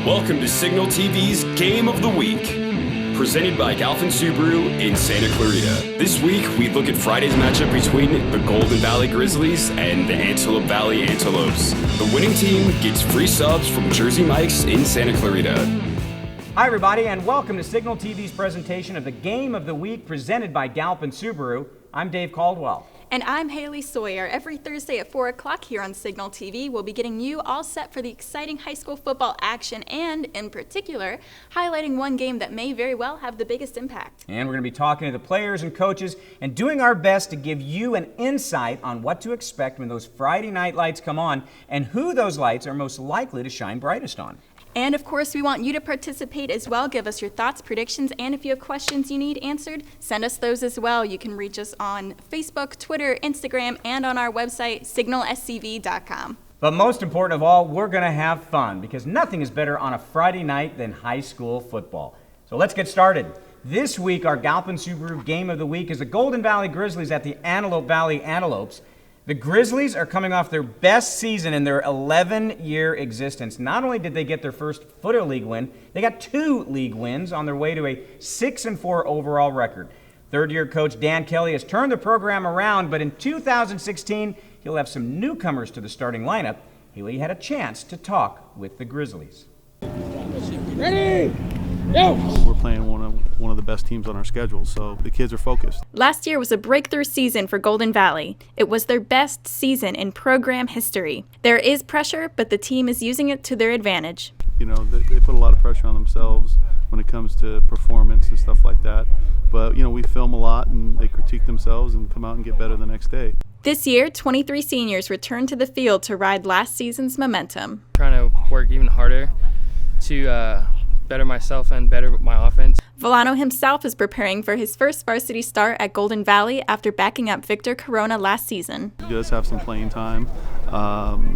Welcome to SignalTv's Game of the Week, presented by Galpin Subaru in Santa Clarita. This week, we look at Friday's matchup between the Golden Valley Grizzlies and the Antelope Valley Antelopes. The winning team gets free subs from Jersey Mike's in Santa Clarita. Hi everybody, and welcome to SignalTv's presentation of the Game of the Week presented by Galpin Subaru. I'm Dave Caldwell. And I'm Haley Sawyer. Every Thursday at 4 o'clock here on SignalTv, we'll be getting you all set for the exciting high school football action and, in particular, highlighting one game that may very well have the biggest impact. And we're going to be talking to the players and coaches and doing our best to give you an insight on what to expect when those Friday night lights come on and who those lights are most likely to shine brightest on. And of course, we want you to participate as well. Give us your thoughts, predictions, and if you have questions you need answered, send us those as well. You can reach us on Facebook, Twitter, Instagram, and on our website, signalscv.com. But most important of all, we're going to have fun because nothing is better on a Friday night than high school football. So let's get started. This week, our Galpin Subaru Game of the Week is the Golden Valley Grizzlies at the Antelope Valley Antelopes. The Grizzlies are coming off their best season in their 11-year existence. Not only did they get their first Footer League win, they got 2 league wins on their way to a 6-4 overall record. Third-year coach Dan Kelly has turned the program around, but in 2016, he'll have some newcomers to the starting lineup. Haley had a chance to talk with the Grizzlies. Ready? Go! We're playing one of the best teams on our schedule, so the kids are focused. Last year was a breakthrough season for Golden Valley. It was their best season in program history. There is pressure, but the team is using it to their advantage. You know, they put a lot of pressure on themselves when it comes to performance and stuff like that. But, you know, we film a lot and they critique themselves and come out and get better the next day. This year, 23 seniors returned to the field to ride last season's momentum. Trying to work even harder to better myself and better my offense. Volano himself is preparing for his first varsity start at Golden Valley after backing up Victor Corona last season. He does have some playing time,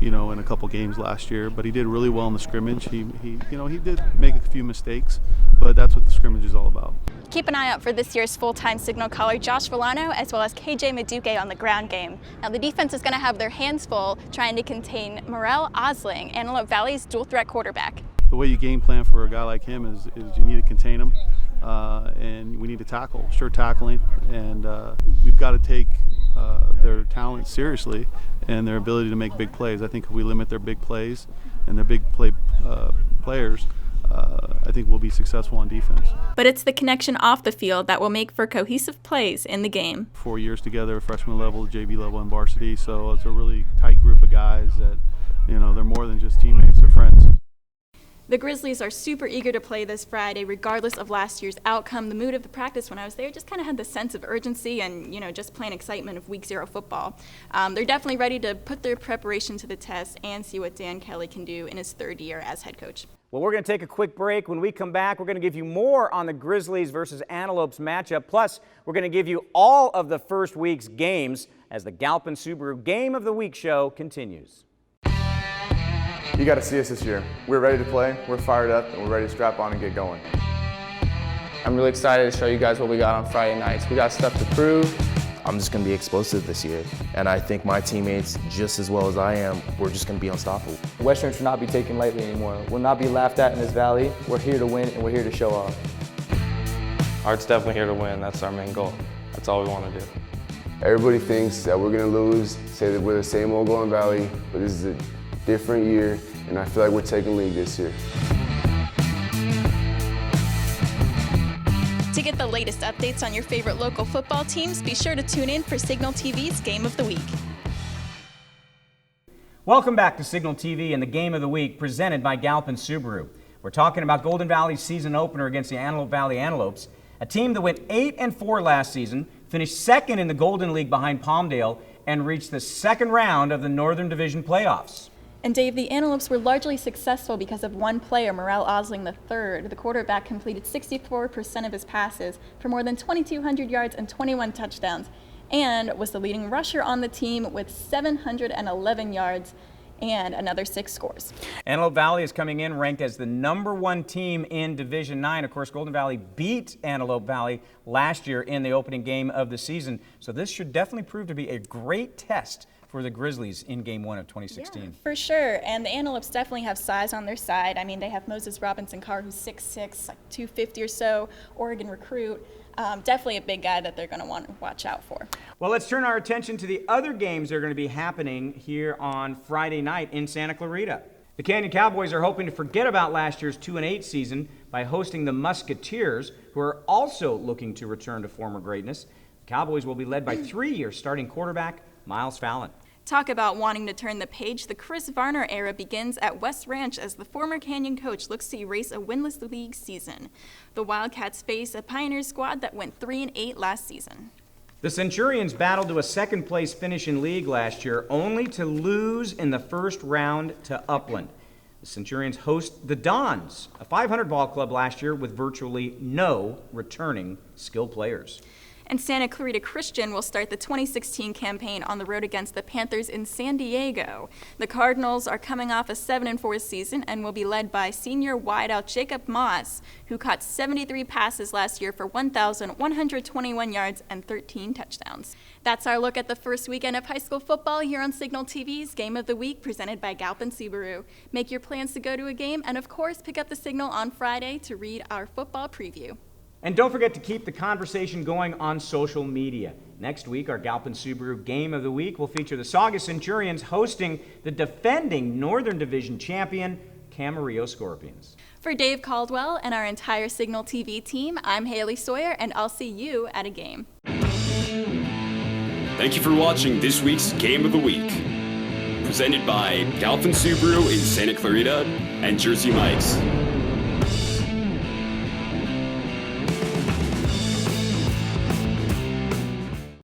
you know, in a couple games last year, but he did really well in the scrimmage. He did make a few mistakes, but that's what the scrimmage is all about. Keep an eye out for this year's full-time Signal caller Josh Volano as well as KJ Maduke on the ground game. Now the defense is going to have their hands full trying to contain Morel Osling, Antelope Valley's dual-threat quarterback. The way you game plan for a guy like him is you need to contain him, and we need to tackle, sure tackling, and we've got to take their talent seriously and their ability to make big plays. I think if we limit their big plays and their big players, I think we'll be successful on defense. But it's the connection off the field that will make for cohesive plays in the game. 4 years together, freshman level, JV level, and varsity, so it's a really tight group of guys that, you know, they're more than just teammates, they're friends. The Grizzlies are super eager to play this Friday, regardless of last year's outcome. The mood of the practice when I was there just kind of had the sense of urgency and, you know, just plain excitement of Week 0 football. They're definitely ready to put their preparation to the test and see what Dan Kelly can do in his 3rd year as head coach. Well, we're going to take a quick break. When we come back, we're going to give you more on the Grizzlies versus Antelopes matchup. Plus, we're going to give you all of the first week's games as the Galpin Subaru Game of the Week show continues. You got to see us this year. We're ready to play, we're fired up, and we're ready to strap on and get going. I'm really excited to show you guys what we got on Friday nights. We got stuff to prove. I'm just going to be explosive this year, and I think my teammates, just as well as I am, we're just going to be unstoppable. Western should not be taken lightly anymore. We'll not be laughed at in this valley. We're here to win, and we're here to show off. Art's definitely here to win. That's our main goal. That's all we want to do. Everybody thinks that we're going to lose, say that we're the same old Golden Valley, but this is a different year, and I feel like we're taking league this year. To get the latest updates on your favorite local football teams, be sure to tune in for SignalTv's Game of the Week. Welcome back to SignalTv and the Game of the Week presented by Galpin Subaru. We're talking about Golden Valley's season opener against the Antelope Valley Antelopes, a team that went 8-4 last season, finished 2nd in the Golden League behind Palmdale, and reached the 2nd round of the Northern Division playoffs. And Dave, the Antelopes were largely successful because of one player, Morel Osling III. The quarterback completed 64% of his passes for more than 2,200 yards and 21 touchdowns, and was the leading rusher on the team with 711 yards and another 6 scores. Antelope Valley is coming in ranked as the #1 team in Division 9. Of course, Golden Valley beat Antelope Valley last year in the opening game of the season, so this should definitely prove to be a great test for the Grizzlies in Game 1 of 2016. Yeah, for sure. And the Antelopes definitely have size on their side. I mean, they have Moses Robinson-Carr, who's 6'6", like 250 or so, Oregon recruit. Definitely a big guy that they're going to want to watch out for. Well, let's turn our attention to the other games that are going to be happening here on Friday night in Santa Clarita. The Canyon Cowboys are hoping to forget about last year's 2-8 season by hosting the Musketeers, who are also looking to return to former greatness. The Cowboys will be led by 3-year starting quarterback Miles Fallon. Talk about wanting to turn the page. The Chris Varner era begins at West Ranch as the former Canyon coach looks to erase a winless league season. The Wildcats face a Pioneer squad that went 3-8 last season. The Centurions battled to a second-place finish in league last year, only to lose in the first round to Upland. The Centurions host the Dons, a 500 ball club last year with virtually no returning skill players. And Santa Clarita Christian will start the 2016 campaign on the road against the Panthers in San Diego. The Cardinals are coming off a 7-4 season and will be led by senior wideout Jacob Moss, who caught 73 passes last year for 1,121 yards and 13 touchdowns. That's our look at the first weekend of high school football here on Signal TV's Game of the Week, presented by Galpin Subaru. Make your plans to go to a game, and of course, pick up the Signal on Friday to read our football preview. And don't forget to keep the conversation going on social media. Next week, our Galpin Subaru Game of the Week will feature the Saugus Centurions hosting the defending Northern Division champion, Camarillo Scorpions. For Dave Caldwell and our entire Signal TV team, I'm Haley Sawyer, and I'll see you at a game. Thank you for watching this week's Game of the Week. Presented by Galpin Subaru in Santa Clarita and Jersey Mike's.